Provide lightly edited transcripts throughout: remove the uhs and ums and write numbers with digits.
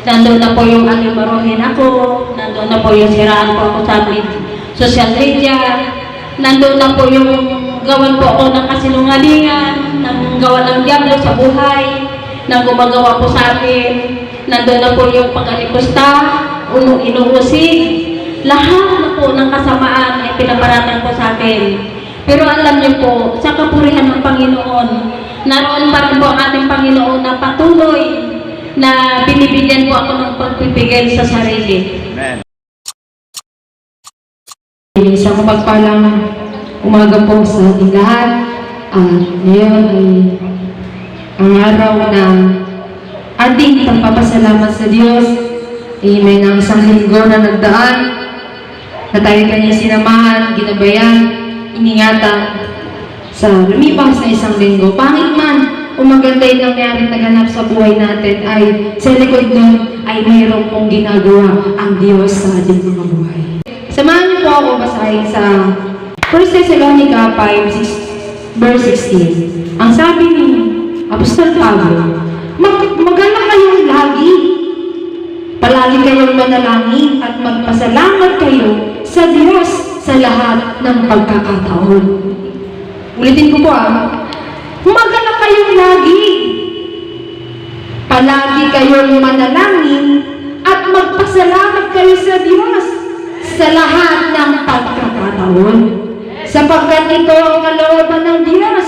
Nandun na po yung alimaruhin ako, nandun na po yung siraan po ako sa social media, nandun na po yung gawan po ako ng kasinungalingan, ng gawan ng diablo sa buhay, ng gumagawa po sa akin, nandun na po yung pag-alikusta, inuusig, lahat na po ng kasamaan ay pinaparatang po sa akin. Pero alam niyo po, sa kapurihan ng Panginoon, naroon pa rin po ang ating Panginoon na patuloy na binibigyan po ako ng pagpipigil sa sarili. Amen. Isang mapagpalang umaga po sa ating lahat. Ngayon ay ang araw na ating pagpapasalamat sa Diyos. Amen. Ang isang linggo na nagdaan, na tayo kanyang sinamahan, ginabayan, iningatan sa lumipas na isang linggo. Pangit man o maganda yung nangyari naganap sa buhay natin, ay sa likod nun ay mayroon pong ginagawa ang Diyos sa ating mga buhay. Samahan niyo po ako basahin sa 1 Thessalonica 5, verse 16. Ang sabi ni Apostol Pablo, magana kayong lagi, palagi kayong manalangin at magpasalamat kayo sa Diyos sa lahat ng pagkakataon. Ulitin ko po magana kayong lagi, palagi kayong manalangin at magpasalamat kayo sa Diyos sa lahat ng pagkakataon, sapagkat ito ang kalooban ng Diyos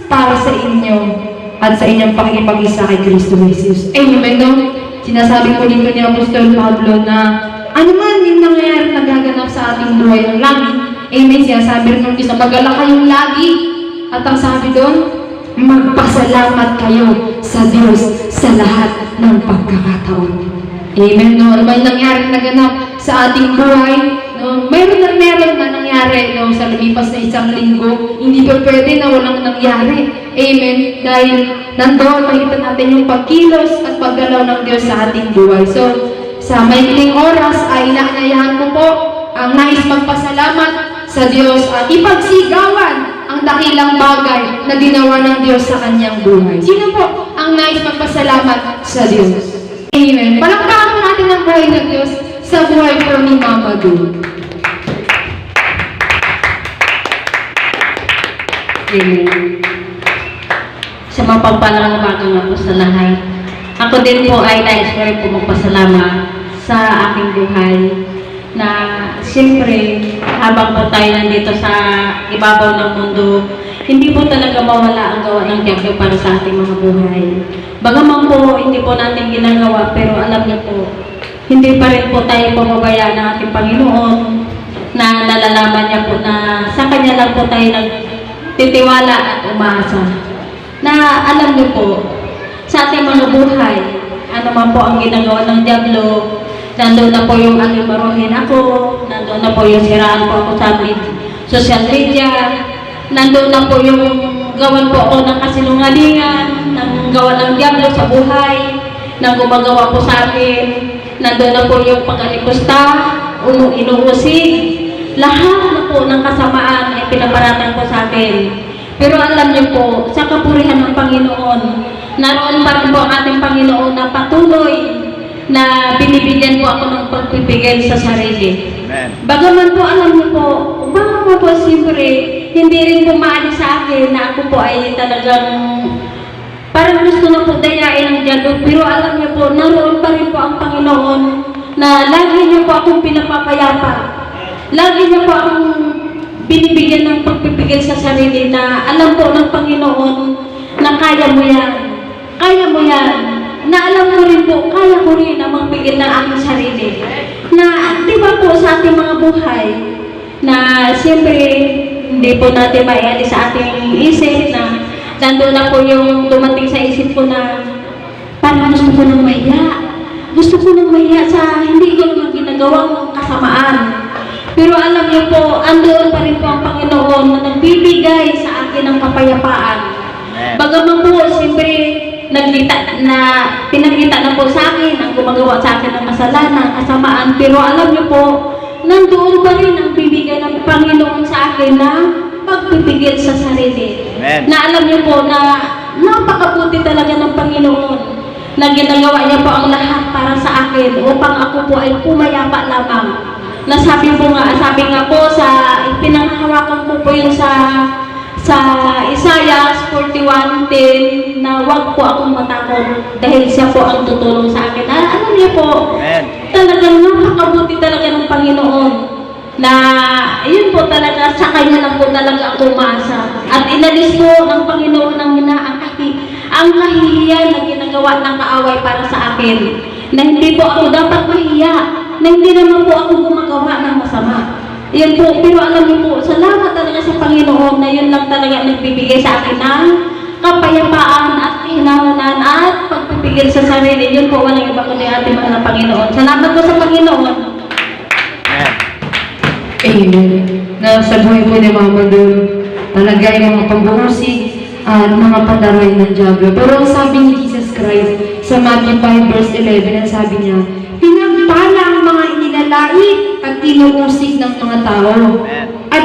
para sa inyo at sa inyong pakikipag-isa kay Kristo Jesus. Amen. No? Sinasabi ko dito ni Apostol Pablo na ano man yung nangyayari nagaganap sa ating buhay ng lagi. Amen. Sinasabi rin ng Diyos na magala kayong lagi. At ang sabi doon, magpasalamat kayo sa Diyos sa lahat ng pagkakataon. Amen. No? Ano ba yung nangyari naganap sa ating buhay? No? Meron na nangyari sa lumipas na isang linggo. Hindi pa pwede na walang nangyari. Amen. Dahil nandoon makita natin yung pagkilos at paggalaw ng Diyos sa ating buhay. So, sa maikling oras ay inaanyayahan ko po ang nais magpasalamat sa Diyos at ipagsigawan ang dakilang bagay na ginawa ng Diyos sa kanyang buhay. Sino po ang nais magpasalamat sa Diyos? Amen. Palakpakan po natin ang buhay ng Diyos sa buhay po ni Mama Du. Amen. Sa mapagpalang umaga nga po sa lahat. Ako din po ay nais ko rin po magpasalamat sa aking buhay na siyempre habang po tayo nandito sa ibabaw ng mundo, hindi po talaga mawala ang gawa ng Diablo para sa ating mga buhay. Bagaman po hindi po natin ginagawa, pero alam niyo po, hindi pa rin po tayo pababayaan ng ating Panginoon na nalalaman niya po na sa Kanya lang po tayo nagtitiwala at umaasa. Na alam niyo po, sa ating mga buhay, ano man po ang ginagawa ng Diablo, nandun na po yung alimaruhin ako, nandun na po yung siraan po ako sa social media, nandun na po yung gawan po ako ng kasinungalingan, ng gawan ng Diablo sa buhay, ng gumagawa po sa akin, nandun na po yung pag-alikusta, inuusig, lahat na po ng kasamaan ay pinaparatang po sa akin. Pero alam niyo po, sa kapurihan ng Panginoon, naroon pa rin po ang ating Panginoon na patuloy na binibigyan po ako ng pagpipigil sa sarili. Amen. Bagaman po alam niyo po, bagaman po siyempre, hindi rin po maalis sa akin na ako po ay talagang parang gusto na po dayain ng Diablo. Pero alam niyo po, naroon pa rin po ang Panginoon na lagi niyo po akong pinapapayapa. Lagi niyo po akong binibigyan ng pagpipigil sa sarili na alam po ng Panginoon na kaya mo yan. Kaya mo yan. Na alam ko rin po, kaya ko rin na magpigil ng aking sarili. Na diba po sa ating mga buhay, na siyempre hindi po natin maialis sa ating isip na nandun na po yung dumating sa isip ko na parang gusto ko nang mahiya. Gusto ko nang mahiya sa hindi ko naman ginagawang kasamaan. Pero alam niyo po, andoon pa rin po ang Panginoon na nagbibigay sa akin ng kapayapaan. Bagaman po, siyempre, pinagkita na po sa akin ang gumagawa sa akin ng kasalanan, kasamaan. Pero alam niyo po, nandoon pa rin ang bibigay ng Panginoon sa akin na pagpipigil sa sarili. Amen. Na alam niyo po na napakabuti talaga ng Panginoon na ginagawa niya po ang lahat para sa upang ako po ay pumayapa lamang. Sabi nga po sa pinanghahawakan ko po yun sa Isaiah 41:10 na wag po akong matakot dahil siya po ang tutulong sa akin. Alam niyo po, talagang napakabuti talaga ng Panginoon na yun po talaga, sa Kanya lang po talaga ako umaasa. At inalis po ng Panginoon ang kahihiyan na ginagawa ng kaaway para sa akin. Na hindi po ako dapat mahiya, na hindi naman po ako gumagawa ng masama. Yan po, pero alam niyo po, salamat talaga sa Panginoon na yun lang talaga nagbibigay sa akin ng kapayapaan at kahinawanan at pagpipigil sa sarili. Yun po, walang iba kundi ating mga Panginoon. Salamat po sa Panginoon. Amen. Na sa buhay po ni Mama Dul, talaga yung mga pambuhusig at mga padaray ng Diablo. Pero ang sabi ni Jesus Christ sa Matthew 5 verse 11, ang sabi niya, pinagpala ang mga inilalait at tinuusig ng mga tao. At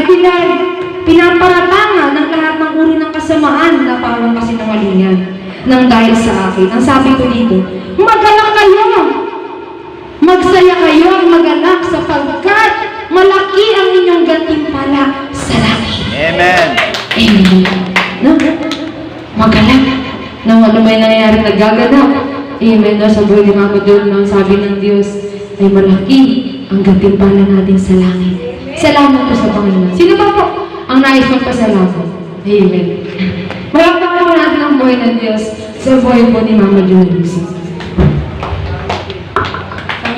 pinaparatangan ng lahat ng uri ng kasamaan na parang kasinungalingan nang dahil sa akin. Ang sabi ko dito, magalak kayo! Magsaya kayo ang magalak sapagkat malaki ang inyong gantimpala sa langit. Amen. Amen. No? Magalak. Nang ano may nangyayari nagaganap. Amen. No? Sa buhay ni Mama Dul, no? Sabi ng Diyos, ay malaki ang gantimpala natin sa langit. Salamat po sa Panginoon. Sino ba po ang nais magpasalamat? Amen. Malakpakan po natin ang buhay ng Diyos sa buhay po ni Mama Dul.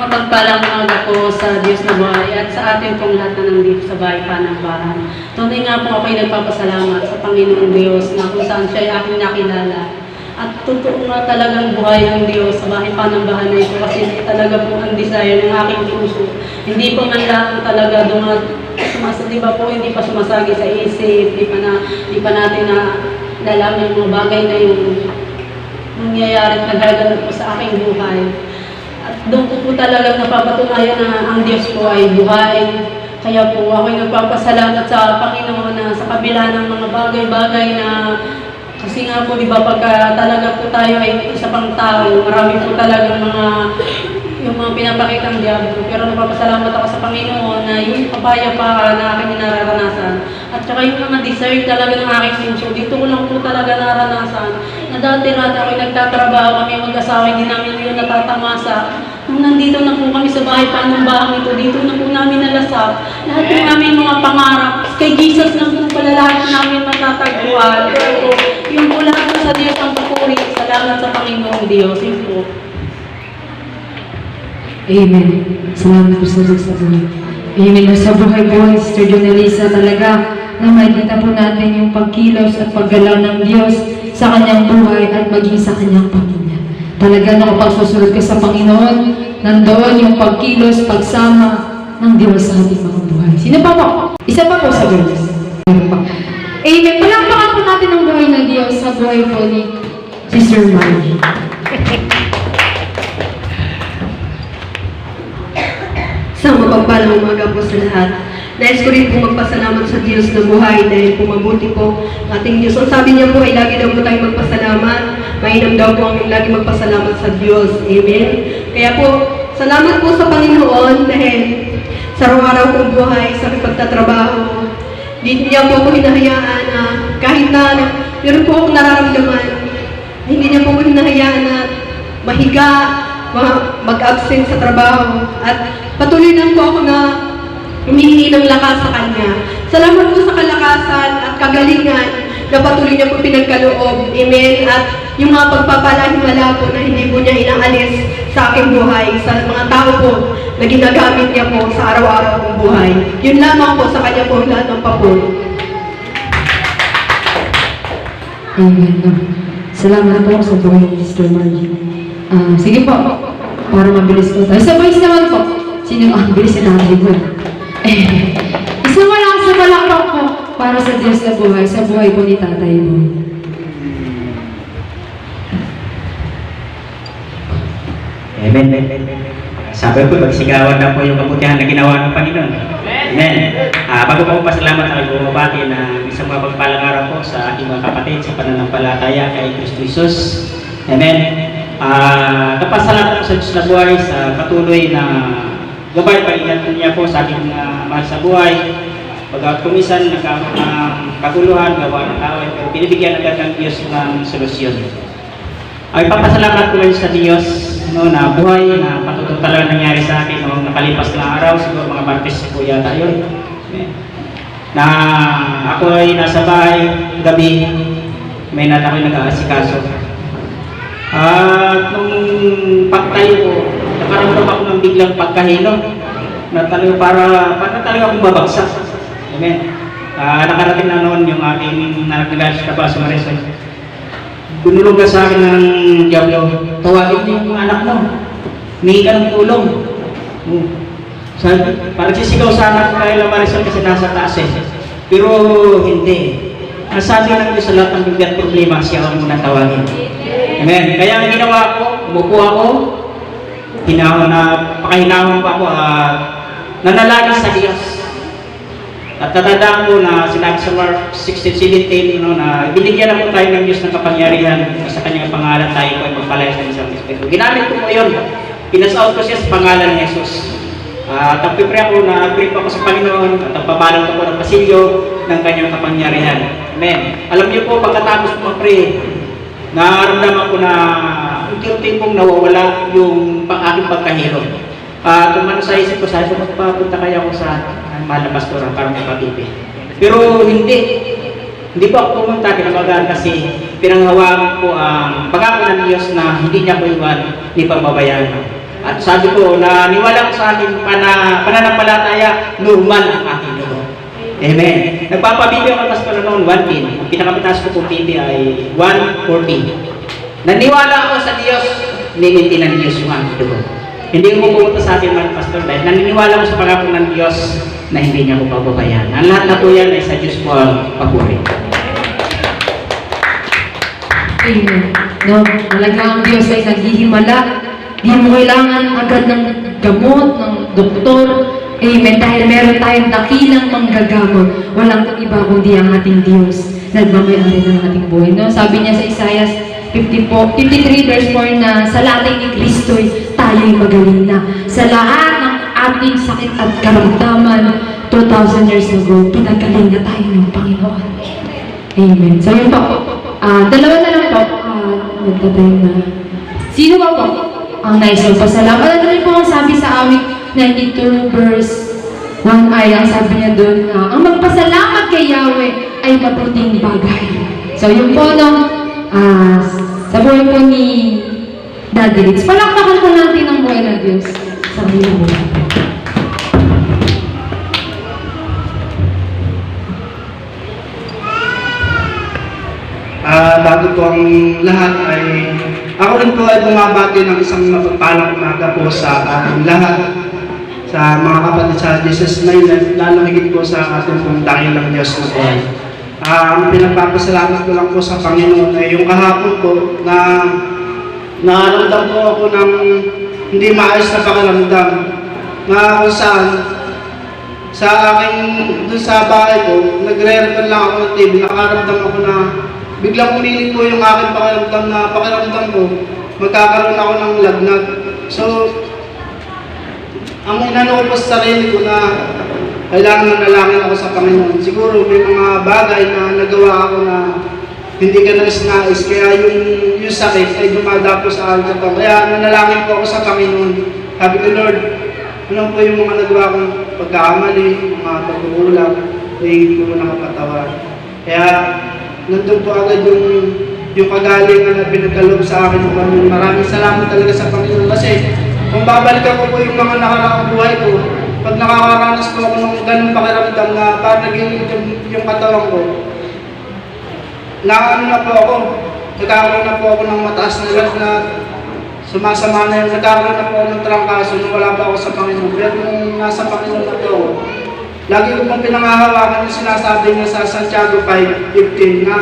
Mapagpalang umaga po sa Diyos na buhay at sa ating pong lahat na nandito sa bahay Panambahan. Tunay nga po ako'y nagpapasalamat sa Panginoong Diyos na kung saan siya ay aking nakilala. At totoo nga talagang buhay ng Diyos sa bahay Panambahan na ito kasi talaga po ang desire ng aking puso. Hindi po man lang talaga di ba po, hindi pa sumasagi sa isip, di pa natin na lalaman yung mga bagay na yung nangyayari at nagaganap po sa aking buhay. At doon ko po talagang napapatunayan na ang Diyos po ay buhay. Kaya po ako'y nagpapasalamat sa Panginoon na sa kabila ng mga bagay-bagay na kasi nga po, di ba, pagka talaga po tayo ay isa pang tao, marami po talagang yung mga pinapakitang diablo. Pero napapasalamat ako sa Panginoon na yung kapayapaan na aking nararanasan. At saka yung mga desire talaga ng aking puso, dito ko lang po talaga naranasan. Na dati-rati ako'y nagtatrabaho kami mag-asawa, hindi namin yun natatamasa. Nung nandito na po kami sa bahay Panambahan ito, dito na po namin nalasap. Lahat ng aming mga pangarap, kay Jesus na po pala lahat namin matatagpuan. Pero yung po lahat po sa Diyos ang papuri, salamat sa Panginoong Diyos. Yun po. Amen. Salamat po sa Diyos sa buhay. Amen. Sa buhay po, Sister Jonalisa, talaga na makikita po natin yung pagkilos at paggalaw ng Diyos sa kanyang buhay at maging sa kanyang pamilya. Talaga na kapag susunod ka sa Panginoon, nandoon yung pagkilos, pagsama ng Diyos sa ating mga buhay. Sino pa po? Isa pa po sa Diyos. Amen. Palakpakan po natin ang buhay ng Diyos sa buhay po ni Sister Margie. Sa mapagpalang umaga po sa lahat. Nais ko rin po magpasalamat sa Diyos na buhay dahil po mabuti po ating Diyos. Ang sabi niya po ay lagi daw po tayong magpasalamat. Mainam daw po ang lagi magpasalamat sa Diyos. Amen. Kaya po, salamat po sa Panginoon dahil sa araw-araw kong buhay, sa pagtatrabaho, hindi niya po ako hinahayaan na kahit na meron po akong nararamdaman, hindi niya po ako hinahayaan na mahiga, mag-absent sa trabaho at patuloy lang po ako na humihingi ng lakas sa Kanya. Salamat po sa kalakasan at kagalingan na patuloy niya po pinagkaloob. Amen. At yung mga pagpapalahimala po na hindi po niya inaalis sa aking buhay, sa mga tao po na ginagamit niya po sa araw-araw kong buhay. Yun lamang po sa Kanya po lahat ng papuri. Amen. Salamat po sa buhay ni Sister Margie. Sige po, para mabilis po tayo. Sa voice naman po, sino ang bilis na natin po? Isang malakas sa palakpak po para sa Diyos na buhay, sa buhay po ni Tatay mo. Amen. Sabi ko, magsigawan na po yung kabutihan na ginawa ng Panginoon. Amen. Bago po pasalamat ako bumabati na isang mapagpalang araw po sa aking mga kapatid sa pananampalataya kay Kristo Jesus. Amen. Napasalamat ko sa Diyos na buhay sa patuloy na gabay pag-ingat niya po sa ating mahal sa buhay. Pagkat kumisan nagkaroon ng kaguluhan, gawa ng away, pero binibigyan agad ng Diyos ng solusyon. Ay papasalamat ko rin sa Diyos no, na buhay na patutup talaga nangyari sa akin noong nakalipas na araw, siguro mga Martes po yata yun. Na ako ay nasa bahay gabi, may natakoy nag-aasikaso. At nung pagtayo ko, nakaramdam ako ng biglang pagkahilo na talaga para talaga akong babagsak. Amen. Nakarating na noon yung ating nagagalis ka pa sa Marisol. Binulog na sa akin ng Diablo, tawagin niyo yung anak mo. May ka ng tulong. Parang sisigaw sa anak ko kaya Marisol kasi nasa taas eh. Pero hindi. Ang sabi ng Diyos sa lahat ng bigat problema, siya ang muna tawagin. Amen. Kaya ang ginawa ko, umupo ako, pakahinahon pa ako at nanalangin sa Diyos. At tatandaan ko na sinabi sa Mark 16:17 na binigyan na po tayo ng Diyos ng kapangyarihan sa kanyang pangalan tayo po ay magpalaya sa isang respeto. Ginamit ko po yun. Pinasout ko siya sa pangalan ni Jesus. At nagpipre ako na nag-brief ako sa Panginoon at nagpabalot ako ng pasilyo ng kanyang kapangyarihan. Amen. Alam niyo po, pagkatapos ko mag-pray, nararamdaman ko na unti-unti pong nawawala yung aking pagkahilo. Kung sa isip ko, sabi ko, magpapunta kaya ako sa mahal na pastora para magpatipi. Pero hindi po ako pumunta, kinamagaan kasi pinanghawakan ko ang pangako ng Diyos na hindi niya ko iwan, ni pababayaan. At sabi ko, na niwala ko sa akin pananampalataya, normal ang aking dugo. Amen. Nagpapabibi ako ng pastor noon, 110. Ang pinakamataas ko pong pipi ay 140. Naniwala ako sa Diyos, limitin ng Diyos yung aking dugo. Hindi ko pumunta sa akin mga pastor dahil naniniwala ko sa pangako ng Diyos na hindi niya ko pababayaan. Ang lahat na po yan ay sa Diyos po ang papuri. Amen. No, talaga ang Diyos ay naghihimala. Di mo kailangan agad ng gamot, ng doktor. Amen. Dahil meron tayong dakilang manggagamot. Walang iba kundi ang ating Diyos. Nagmamayari ng ating buhay. No? Sabi niya sa Isaiah 53 verse 4 na sa latay ni Kristo'y tayo'y magaling na. Sa lahat ng ating sakit at karamdaman 2,000 years ago, pinagaling na tayo ng Panginoon. Amen. So yun po. Dalawa na lang po. Magtatay na. Sino ba po ang nais magpasalamat? Ano rin po ang sabi sa awit 92 verse 1 ay ang sabi niya doon na ang magpasalamat kay Yahweh ay mabuting bagay. So yun po no, sa buhay po ni Daddy Ritz. Palakpakan po natin ang buhay ng Diyos sa kanyang buhay. Bago po ang lahat ay ako rin po ay bumabati ng isang mapagpalang umaga po sa lahat, sa mga kapatid sa Jesus Name, lalo higit po sa ating pong dakilang Diyos na buhay. Ang pinagpapasalamat ko lang po sa Panginoon ay yung kahapon po na nararamdam po ako ng hindi maayos na pakiramdam na kung saan sa aking dun sa bahay ko, nagre-return lang ako ng TV, nakaramdam ako na biglang umilit po yung aking pakiramdam ko, magkakaroon ako ng lagnat. So, ang inano ko po sa sarili ko na kailangan manalangin ako sa Panginoon. Siguro may mga bagay na nagawa ako na hindi ka nais-nais, kaya yung sakit ay dumadapo sa akin. Kaya nanalangin po ako sa Panginoon. Sabi ko, Lord, ano po yung mga nagawa kong pagkakamali, mga pagkukulang, hingin ko na kapatawaran. Kaya nandun po agad yung kagalingan na pinagkaloob sa akin ng Panginoon. Maraming salamat talaga sa Panginoon kasi kung babalikan ko po yung mga nakaraang buhay ko, pag nakakaranas po ako ng ganung pakiramdam na parang naging yung katawan ko, nagkakaroon na po ako ng mataas na lagnat, sumasama na yung nagkakaroon na po ako ng trangkaso nung wala pa ako sa Panginoon. Pero nung nasa Panginoon na po ako, lagi ko pong pinangahawakan yung sinasabi niya sa Santiago 5:15 na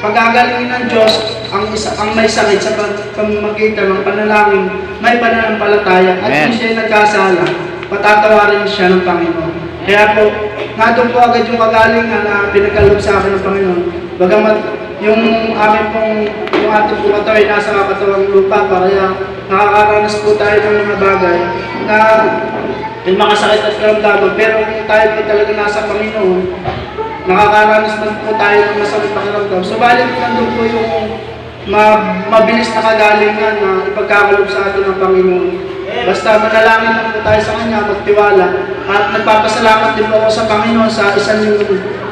pagagalingin ng Diyos ang may sakit sa pamamagitan ng panalangin, may pananampalataya at kung siya nagkasala, patatawarin siya ng Panginoon. Kaya po, nandun po agad yung kagalingan na pinagkaloob sa akin ng Panginoon. Bagamat yung ating pong katawan ay nasa katawang lupa, kaya nakakaranas po tayo ng mga bagay na yung mga sakit at karamdaman, pero kung tayo po talaga nasa Panginoon, nakakaranas man po tayo ng masakit pakiramdam. Subalit nandun po yung mabilis na kagalingan na ipagkakaloob sa atin ng Panginoon. Basta manalangin lang po tayo sa Kanya, magtiwala. At nagpapasalamat din po ako sa Panginoon sa isang yung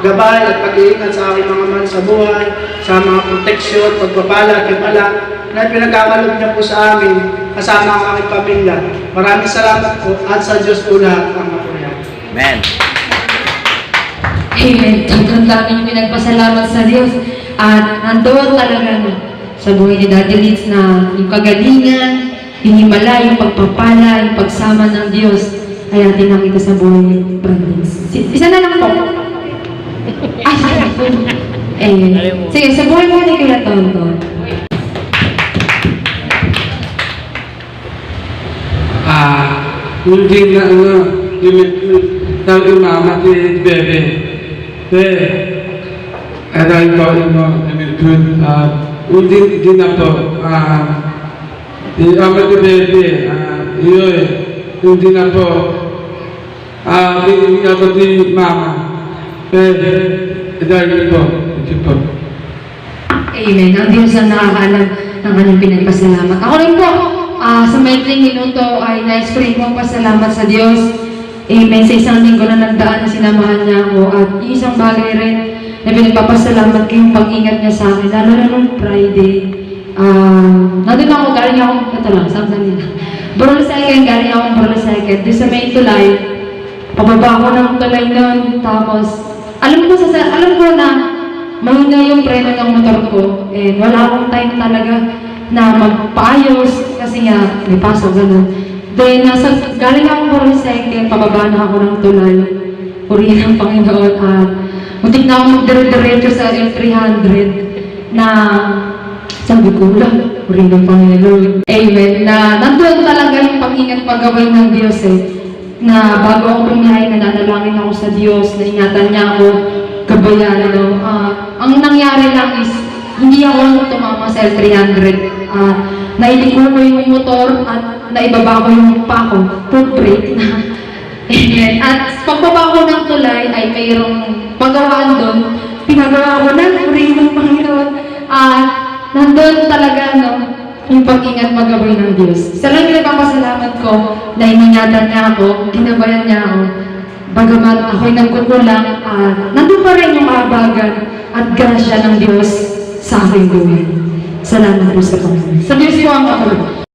gabay at pag-iingat sa aking mga man sa buhay, sa mga proteksyon, pagpapala at himala na pinagkakaloob niya po sa amin kasama ang aking pamilya. Maraming salamat po at sa Diyos po lahat ang mapurihan. Amen. Amen. Ang daming pinagpasalamat sa Diyos. At nandoon talaga sa buhay ni Daddy Litz na yung kagalingan, yung himala, yung pagpapala, yung pagsama ng Diyos ay ating nakita sa buhay ni Brad Litz. Isa na lang po. Ay, sige po. Sige, sa buhay mo ni Kuya Tonton. Hindi na ng imama si Bebe. Aray ko hindi na po. Di ama si Bebe. Hindi na po. Hindi ako si Mama. Bebe. Aray ko. Hindi po. Amen. Ang Diyos ang nakakaalam ng kanyang pinagpasalamat. Ako rin po, sa maikling minuto ay nais ko rin pong pasalamat sa Diyos. Amen. Sa isang linggo na nagdaan na sinamahan niya ako at isang bagay rin na pinagpapasalamat ko yung pag-ingat niya sa akin. Lalo na nung Friday. Nandun ako, galing ako, ito lang, samsan nila. Burol second, galing ako Burol second. Doon sa may tulay, pababa ako ng tulay nun. Tapos, alam ko na mahina yung preno ng motor ko. And wala akong time talaga na magpaayos kasi nga may pasok gano'n. Then, galing akong Burol second, pababa na ako ng tulay. Purihin ng Panginoon at muntik na akong magdire-diretso sa L300 na sabi ko, purihin ng Panginoon. Amen. Na nandun talaga yung pag-ingat paggaway ng Diyos na bago ako bumiyahe, nananalangin ako sa Diyos, na ingatan niya ako, gabayan, ang nangyari lang is, hindi ako tumama sa L300. Nailiko ko yung motor at naibaba ko yung pa ko, foot brake na. Amen. At pagbaba ko ng tulay ay mayroong pagawaan doon. Pinagawa ko na, purihin ng Panginoon. Nandun talaga, yung pag-ingat magabay ng Diyos. Sa lang pinagpapasalamat ko na iningatan niya ako, ginabayan niya ako. Bagamat ako'y nagkukulang, nandun pa rin yung maabagan at grasya ng Diyos sa aking buhay. Salamat po sa Panginoon. Sa Diyos po ang ako.